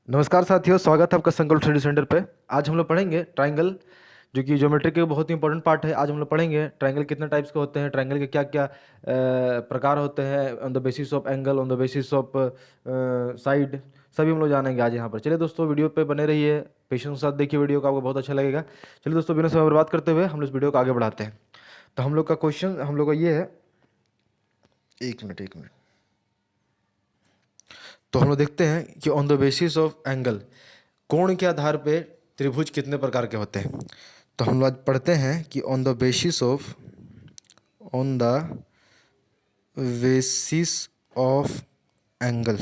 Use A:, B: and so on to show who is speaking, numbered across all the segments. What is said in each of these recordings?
A: नमस्कार साथियों, स्वागत है आपका संकल्प स्टडी सेंटर पे। आज हम लोग पढ़ेंगे ट्रायंगल, जो कि ज्योमेट्री के बहुत ही इंपॉर्टेंट पार्ट है। आज हम लोग पढ़ेंगे ट्रायंगल कितने टाइप्स के होते हैं, ट्रायंगल के क्या क्या प्रकार होते हैं, on the basis of angle, on the basis of side, सभी हम लोग जानेंगे आज यहाँ पर। चलिए दोस्तों, वीडियो पे बने रहिए, पेशेंस के साथ देखिए वीडियो को, आपको बहुत अच्छा लगेगा। चलिए दोस्तों, बिना समय बर्बाद करते हुए हम लोग इस वीडियो को आगे बढ़ाते हैं। तो हम लोग का क्वेश्चन हम लोग का ये है, एक मिनट। तो हम लोग देखते हैं कि on the basis of angle, कोण के आधार पे त्रिभुज कितने प्रकार के होते हैं। तो हम लोग आज पढ़ते हैं कि on the basis of angle,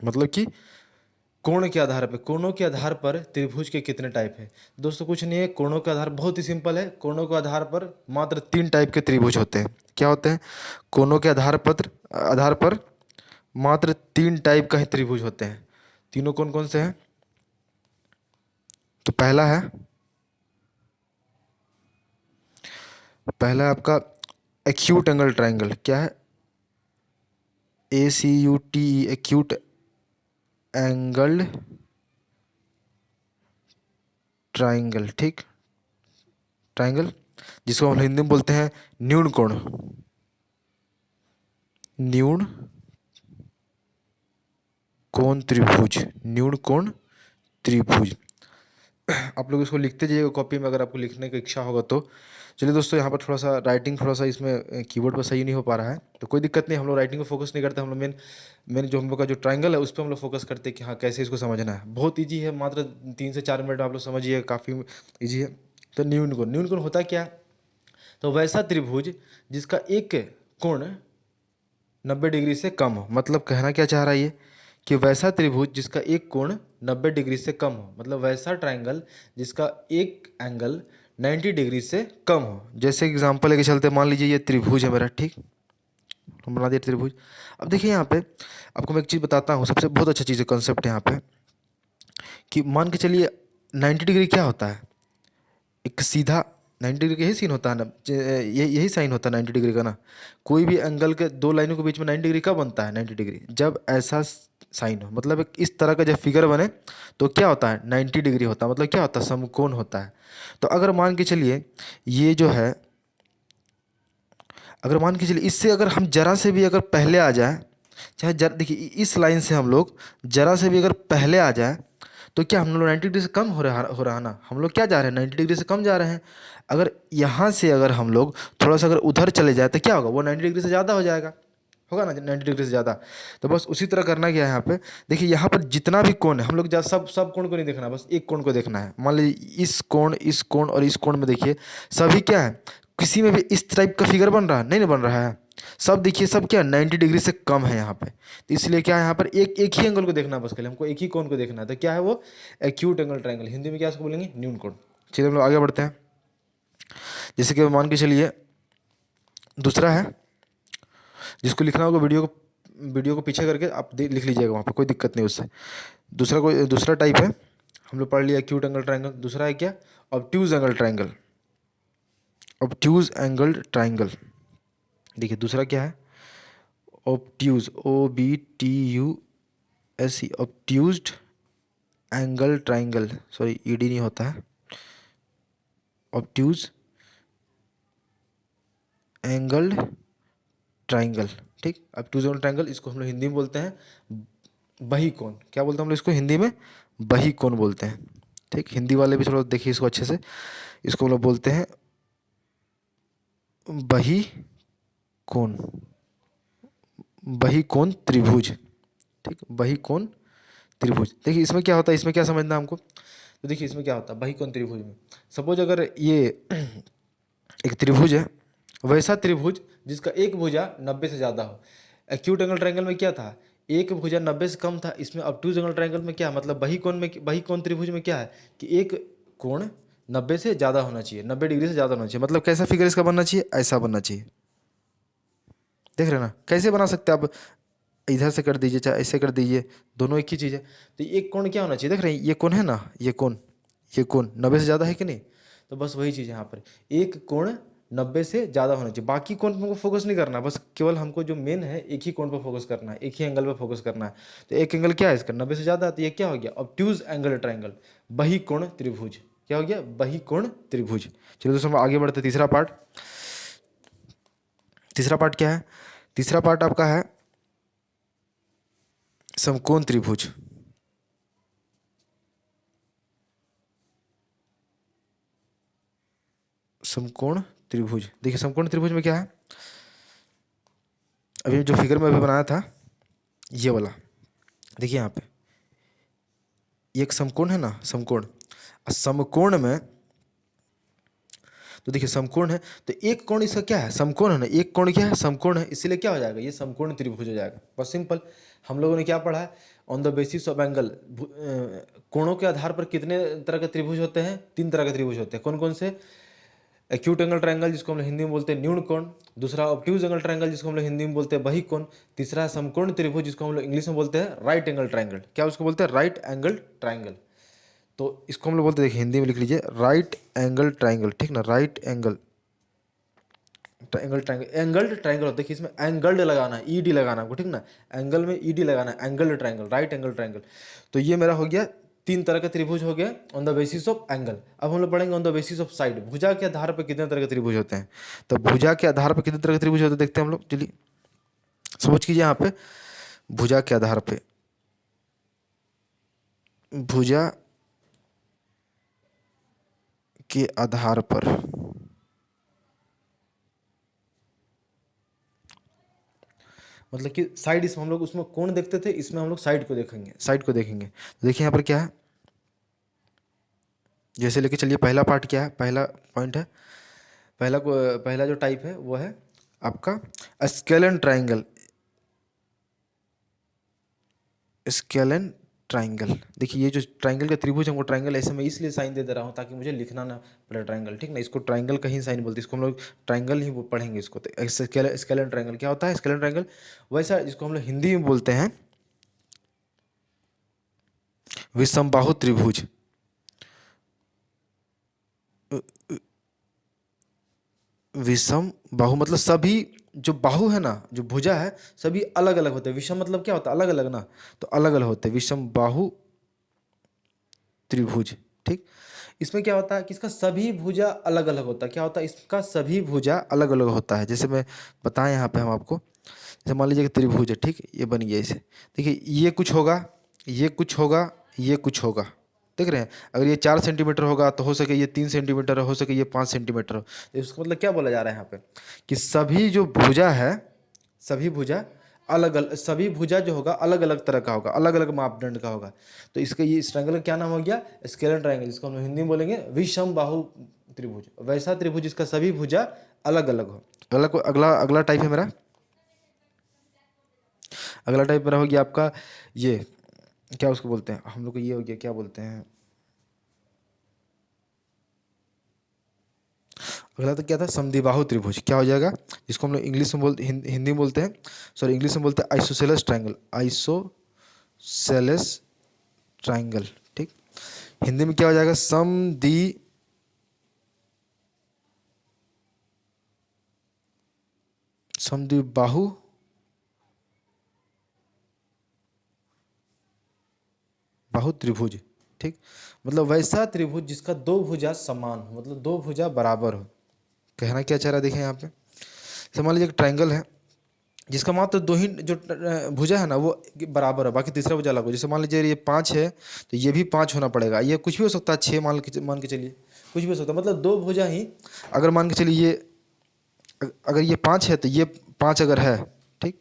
A: मतलब कि कोण के आधार पे, कोणों के आधार पर त्रिभुज के कितने टाइप है। दोस्तों कुछ नहीं है, कोणों के आधार बहुत ही सिंपल है। कोणों के आधार पर मात्र 3 टाइप के त्रिभुज होते हैं। क्या होते हैं? कोणों के आधार पर मात्र 3 टाइप का ही त्रिभुज होते हैं। तीनों कौन कौन से हैं? तो पहला है आपका एक्यूट एंगल ट्रायंगल। क्या है? ACUTE, acute angle triangle. ठीक, ट्रायंगल जिसको हम हिंदी में बोलते हैं न्यून कोण। न्यून कोण त्रिभुज, न्यून कोण त्रिभुज। आप लोग इसको लिखते जाइएगा कॉपी में, अगर आपको लिखने की इच्छा होगा तो। चलिए दोस्तों, यहाँ पर थोड़ा सा राइटिंग, थोड़ा सा इसमें कीबोर्ड पर सही नहीं हो पा रहा है, तो कोई दिक्कत नहीं। हम लोग राइटिंग पे फोकस नहीं करते, हम लोग मेन मेन जो हम लोग का जो ट्रायंगल है उस पर हम लोग फोकस करते हैं कि हाँ कैसे इसको समझना है। बहुत ईजी है, मात्र 3 से 4 मिनट आप लोग समझिए, काफ़ी ईजी है। तो न्यून कोण होता क्या है? तो वैसा त्रिभुज जिसका एक कोण 90 डिग्री से कम हो। मतलब कहना क्या चाह रहा है ये, कि वैसा त्रिभुज जिसका एक कोण 90 डिग्री से कम हो, मतलब वैसा ट्रायंगल जिसका एक एंगल 90 डिग्री से कम हो। जैसे एग्जांपल लेके चलते, मान लीजिए ये त्रिभुज है मेरा, ठीक, हम बना दिए त्रिभुज। अब देखिए यहाँ पे आपको मैं एक चीज़ बताता हूँ, सबसे बहुत अच्छा चीज़ है, कॉन्सेप्ट है यहाँ पे, कि मान के चलिए 90 डिग्री क्या होता है? एक सीधा 90 डिग्री का यही सीन होता है ना, यही साइन होता है 90 डिग्री का ना। कोई भी एंगल के दो लाइनों के बीच में 90 डिग्री कब बनता है? 90 डिग्री जब ऐसा साइन हो, मतलब एक इस तरह का जब फिगर बने तो क्या होता है? 90 डिग्री होता है। मतलब क्या होता है? समकोण होता है। तो अगर मान के चलिए ये जो है, अगर मान के चलिए इससे अगर हम जरा से भी अगर पहले आ जाए, चाहे जरा, देखिए इस लाइन से हम लोग जरा से भी अगर पहले आ जाए, तो क्या हम लोग 90 डिग्री से कम हो रहा है ना। हम लोग क्या जा रहे हैं? 90 डिग्री से कम जा रहे हैं। अगर यहाँ से अगर हम लोग थोड़ा सा अगर उधर चले जाए तो क्या होगा? वो 90 डिग्री से ज़्यादा हो जाएगा, होगा ना, 90 डिग्री से ज़्यादा। तो बस उसी तरह करना क्या है यहाँ पे। देखिए यहाँ पर जितना भी कोण है, हम लोग सब कोण को नहीं देखना, बस एक कोण को देखना है। मान लीजिए इस कोण और इस कोण में देखिए, सभी क्या है, किसी में भी इस टाइप का फिगर बन रहा है? नहीं, नहीं बन रहा है। सब देखिए, सब क्या 90 डिग्री से कम है यहाँ पे। तो इसलिए क्या है, यहाँ पर एक एक ही एंगल को देखना है, बस खाली हमको एक ही कोण को देखना है। तो क्या है वो? Acute angle triangle. हिंदी में क्या इसको बोलेंगे? न्यून कोण। चलिए हम लोग आगे बढ़ते हैं। जैसे कि मान के चलिए दूसरा है, जिसको लिखना होगा वीडियो को पीछे करके आप लिख लीजिएगा वहाँ पर, कोई दिक्कत नहीं उससे। दूसरा टाइप है, हम लोग पढ़ लिया एक्यूट एंगल ट्रायंगल। दूसरा है क्या? Obtuse angle triangle. Obtuse angle triangle, देखिए दूसरा क्या है? Obtuse, OBTUSE, obtused angle triangle. Sorry, ED नहीं होता है, ऑब्ट्यूज एंगल ट्रायंगल। ठीक, ऑब्ट्यूज एंगल ट्रायंगल, इसको हम लोग हिंदी में बोलते हैं बही कोण। क्या बोलते हैं हम लोग इसको हिंदी में? बही कोण बोलते हैं। ठीक, हिंदी वाले भी थोड़ा देखिए इसको अच्छे से, इसको हम लोग बोलते हैं बही कोण, बही कोण त्रिभुज। ठीक, बही कोण त्रिभुज। देखिए इसमें क्या होता है, इसमें क्या समझना है हमको। तो देखिए इसमें क्या होता है बही कोण त्रिभुज में, सपोज अगर ये एक त्रिभुज है, वैसा त्रिभुज जिसका एक भुजा 90 से ज़्यादा हो। एक्यूट एंगल ट्रायंगल में क्या था? एक भुजा 90 से कम था। इसमें ऑब्ट्यूज एंगल ट्रायंगल में क्या, मतलब बही कोण त्रिभुज में क्या है कि एक कोण 90 से ज़्यादा होना चाहिए, 90 डिग्री से ज़्यादा होना चाहिए। मतलब कैसा फिगर इसका बनना चाहिए? ऐसा बनना चाहिए। देख रहे हैं ना कैसे बना सकते हैं आप? इधर से कर दीजिए, चाहे ऐसे कर दीजिए, दोनों एक ही चीज़ है। तो एक कोण क्या होना चाहिए? देख रहे हैं ये कोण है ना, ये कोण 90 से ज़्यादा है कि नहीं? तो बस वही चीज़ है यहाँ पर, एक कोण 90 से ज़्यादा होना चाहिए। बाकी कोण पर हमको फोकस नहीं करना, बस केवल हमको जो मेन है एक ही कोण पर फोकस करना है, एक ही एंगल पर फोकस करना है। तो एक एंगल क्या है इसका, 90 से ज़्यादा, तो ये क्या हो गया, ऑब्ट्यूज एंगल ट्राइंगल, बहिकोण त्रिभुज। क्या हो गया, बहिकोण त्रिभुज। चलिए दोस्तों हम आगे बढ़ते, तीसरा पार्ट। तीसरा पार्ट क्या है, तीसरा पार्ट आपका है समकोण त्रिभुज। समकोण त्रिभुज, देखिए समकोण त्रिभुज में क्या है, अभी जो फिगर में अभी बनाया था ये वाला, देखिए यहाँ पे ये एक समकोण है ना, समकोण, समकोण में, तो देखिए समकोण है तो एक कोण इसका क्या है, समकोण है ना, एक कोण क्या है, समकोण है, इसीलिए क्या हो जाएगा, ये समकोण त्रिभुज हो जाएगा। बस सिंपल, हम लोगों ने क्या पढ़ा है, on the basis of angle, कोणों के आधार पर कितने तरह के त्रिभुज होते हैं, 3 तरह के त्रिभुज होते हैं। कौन कौन से, एक्यूट एंगल ट्रायंगल जिसको हम लोग हिंदी में बोलते हैं न्यून कोण, दूसरा ऑब्ट्यूज एंगल ट्रायंगल जिसको हम लोग हिंदी में बोलते हैं बहिकोण, तीसरा समकोण त्रिभुज जिसको हम लोग इंग्लिश में बोलते हैं राइट एंगल ट्रायंगल। क्या उसको बोलते हैं, राइट एंगल ट्रायंगल। तो इसको हम लोग बोलते हैं, देखिए हिंदी में लिख लीजिए राइट एंगल ट्रायंगल, ठीक ना, right angle triangle, angled triangle होता है, देखिए इसमें एंगल्ड लगाना है, ईडी लगाना है आपको, ठीक ना, एंगल में ईडी लगाना है, angled triangle, right angle triangle. तो ये मेरा हो गया 3 तरह के त्रिभुज हो गए on the basis of angle. अब हम लोग पढ़ेंगे on the basis of side, भुजा के आधार पर कितने तरह के त्रिभुज होते हैं। तो भुजा के आधार पर कितने तरह के त्रिभुज होते हैं देखते हैं हम लोग, चलिए सोच कीजिए यहाँ पे, भुजा के आधार पे, भुजा के आधार पर, मतलब कि साइड, इसमें हम लोग उसमें कोण देखते थे, इसमें हम लोग साइड को देखेंगे, साइड को देखेंगे। तो देखिए यहाँ पर क्या है, जैसे लेके चलिए पहला पार्ट क्या है, पहला पॉइंट है, पहला जो टाइप है वो है आपका स्केलन ट्राइंगल, स्केलन ट्राइंगल। देखिए ये जो ट्राइंगल का त्रिभुज हमको, ट्राइंगल ऐसे मैं इसलिए साइन दे दे रहा हूँ ताकि मुझे लिखना ना पड़े ट्राइंगल, ठीक ना, इसको ट्राइंगल का ही साइन बोलते हैं, इसको हम लोग ट्राइंगल ही पढ़ेंगे इसको। तो स्केलन ट्राइंगल क्या होता है, स्केलन ट्राइंगल वैसा जिसको हम लोग हिंदी में बोलते हैं विषमबाहु त्रिभुज, विषम बाहु मतलब सभी जो बाहु है ना, जो भुजा है सभी अलग अलग होते हैं, विषम मतलब क्या होता है, अलग अलग ना, तो अलग अलग होते हैं, विषम बाहु त्रिभुज, ठीक। इसमें क्या होता है कि इसका सभी भुजा अलग अलग होता है, क्या होता है, इसका सभी भुजा अलग अलग होता है। जैसे मैं बताएं यहाँ पे हम आपको, जैसे मान लीजिए कि त्रिभुज है, ठीक, ये बन गया इसे, देखिए ये कुछ होगा, ये कुछ होगा, ये कुछ होगा, देख रहे हैं। अगर ये 4 सेंटीमीटर होगा तो हो सके ये 3 सेंटीमीटर हो सके ये 5 सेंटीमीटर हो। तो इसका मतलब क्या बोला जा रहा है यहाँ पे, कि सभी जो भुजा है, सभी भुजा अलग अलग, सभी भुजा जो होगा अलग अलग तरह का होगा, अलग अलग मापदंड का होगा। तो इसका ये इस ट्रायंगल का क्या नाम हो गया, स्केलर ट्रायंगल, जिसको हम हिंदी में बोलेंगे विषम बाहु त्रिभुज, वैसा त्रिभुज जिसका सभी भुजा अलग अलग हो। अगला अगला टाइप है मेरा, अगला टाइप मेरा हो गया आपका ये, क्या उसको बोलते हैं हम लोग को, ये हो गया क्या बोलते हैं, अगला तो क्या था, समद्विबाहु त्रिभुज, क्या हो जाएगा, जिसको हम लोग इंग्लिश में बोलते, हिंदी में बोलते हैं, सॉरी इंग्लिश में बोलते हैं आइसोसेलेस ट्रायंगल, आइसोसेलेस ट्रायंगल, ठीक। हिंदी में क्या हो जाएगा, समद्विबाहु बाहु त्रिभुज, ठीक। मतलब वैसा त्रिभुज जिसका दो भुजा समान हो, मतलब दो भुजा बराबर हो। कहना क्या चाह रहा है, देखें यहाँ पे, जैसे मान लीजिए एक ट्रायंगल है जिसका मात्र दो ही जो भुजा है ना वो बराबर है, बाकी तीसरा भुजा अलग हो। जैसे मान लीजिए ये 5 है तो ये भी 5 होना पड़ेगा, ये कुछ भी हो सकता है, 6 मान के चलिए, कुछ भी हो सकता है, मतलब दो भुजा ही, अगर मान के चलिए ये, अगर ये 5 है तो ये 5 अगर है, ठीक,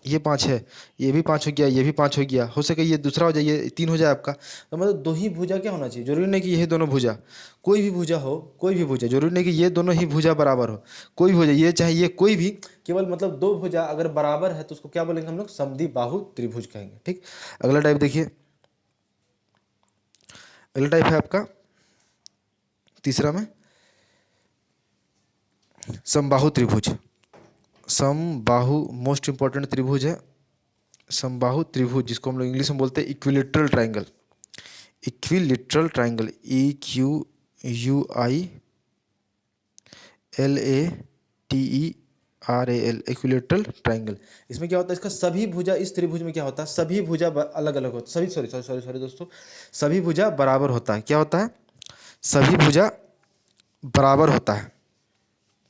A: ये 5 है, ये भी 5 हो गया, ये भी 5 हो गया, हो सके ये दूसरा हो जाए, ये 3 हो जाए आपका। तो मतलब दो ही भुजा क्या होना चाहिए, जरूरी नहीं कि यही दोनों भुजा, कोई भी भुजा हो, कोई भी भुजा, जरूरी नहीं कि ये दोनों ही भुजा बराबर हो, कोई भी भुजा, ये चाहे ये कोई भी, केवल मतलब दो भुजा अगर बराबर है तो उसको क्या बोलेंगे हम लोग, समद्विबाहु त्रिभुज कहेंगे, ठीक। अगला टाइप देखिए, अगला टाइप है आपका तीसरा में समबाहु त्रिभुज, समबाहु मोस्ट इंपॉर्टेंट त्रिभुज है, समबाहु त्रिभुज जिसको हम लोग इंग्लिश में बोलते हैं equilateral triangle, equilateral triangle, EQUILATERAL, equilateral triangle. इसमें क्या होता है, इसका सभी भुजा, इस त्रिभुज में क्या होता है, सभी भुजा अलग अलग होता है, सॉरी दोस्तों, सभी भुजा बराबर होता है। क्या होता है, सभी भुजा बराबर होता है।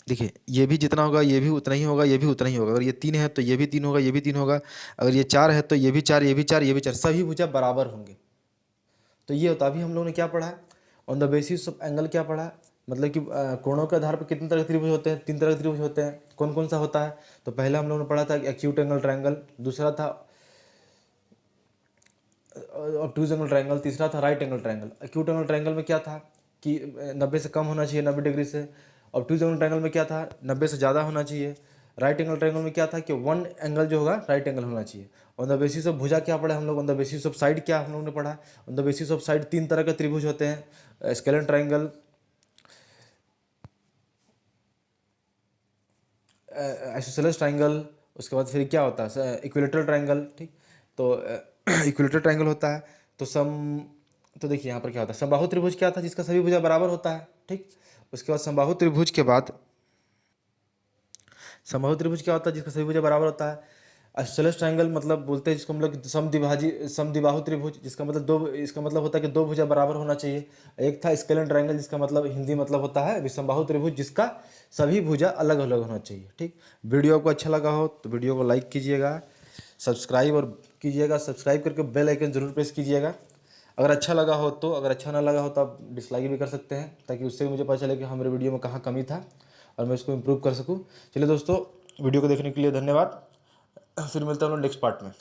A: देखिए ये भी जितना होगा ये भी उतना ही होगा, ये भी उतना ही होगा। अगर ये 3 है तो ये भी 3 होगा, ये भी 3 होगा। अगर ये 4 है तो ये भी 4, ये भी 4, ये भी 4, सभी भुजा बराबर होंगे। तो ये होता, अभी हम लोगों ने क्या पढ़ा है, on the basis of angle क्या पढ़ा है, मतलब कि कोणों के आधार पर कितने तरह के त्रिभुज होते हैं, 3 तरह के त्रिभुज होते हैं। कौन कौन सा होता है, तो पहला हम लोगों ने पढ़ा था एक्यूट एंगल ट्रायंगल, दूसरा था ऑब्टूज एंगल ट्रायंगल, तीसरा था right angle triangle. Acute angle triangle में क्या था कि 90 से कम होना चाहिए, 90 डिग्री से। ऑब्टूज एंगल ट्रायंगल में क्या था, 90 से ज़्यादा होना चाहिए। राइट एंगल ट्रायंगल में क्या था कि 1 एंगल जो होगा राइट एंगल होना चाहिए। ऑन द बेसिस ऑफ भुजा क्या पढ़ा हम लोग, on the basis of side क्या हम लोग ने पढ़ा, on the basis of side 3 तरह के त्रिभुज होते हैं, स्केलेन ट्रायंगल, आइसोसेलेस ट्रायंगल, उसके बाद फिर क्या होता है इक्विलेटरल ट्रायंगल। ठीक, तो इक्विलेटरल ट्रायंगल होता है तो तो देखिए यहाँ पर क्या होता है, समबाहु त्रिभुज क्या था, जिसका सभी भुजा बराबर होता है। ठीक, उसके बाद समबाहु त्रिभुज के बाद समबाहु त्रिभुज क्या होता है, जिसका सभी भुजा बराबर होता है। आइसोसेलेस ट्रायंगल मतलब बोलते हैं जिसको हम लोग समद्विबाहु त्रिभुज, जिसका मतलब दो, इसका मतलब होता है कि 2 भुजा बराबर होना चाहिए। एक था स्केलेन ट्रायंगल, जिसका मतलब हिंदी मतलब होता है विषमबाहु त्रिभुज, जिसका सभी भुजा अलग अलग होना चाहिए। ठीक, वीडियो आपको अच्छा लगा हो तो वीडियो को लाइक कीजिएगा, सब्सक्राइब और कीजिएगा, सब्सक्राइब करके बेल आइकन जरूर प्रेस कीजिएगा अगर अच्छा लगा हो तो। अगर अच्छा ना लगा हो तो आप डिसलाइक भी कर सकते हैं, ताकि उससे भी मुझे पता चले कि हमारे वीडियो में कहाँ कमी था और मैं इसको इम्प्रूव कर सकूँ। चलिए दोस्तों, वीडियो को देखने के लिए धन्यवाद, फिर मिलते हैं हम लोग नेक्स्ट पार्ट में।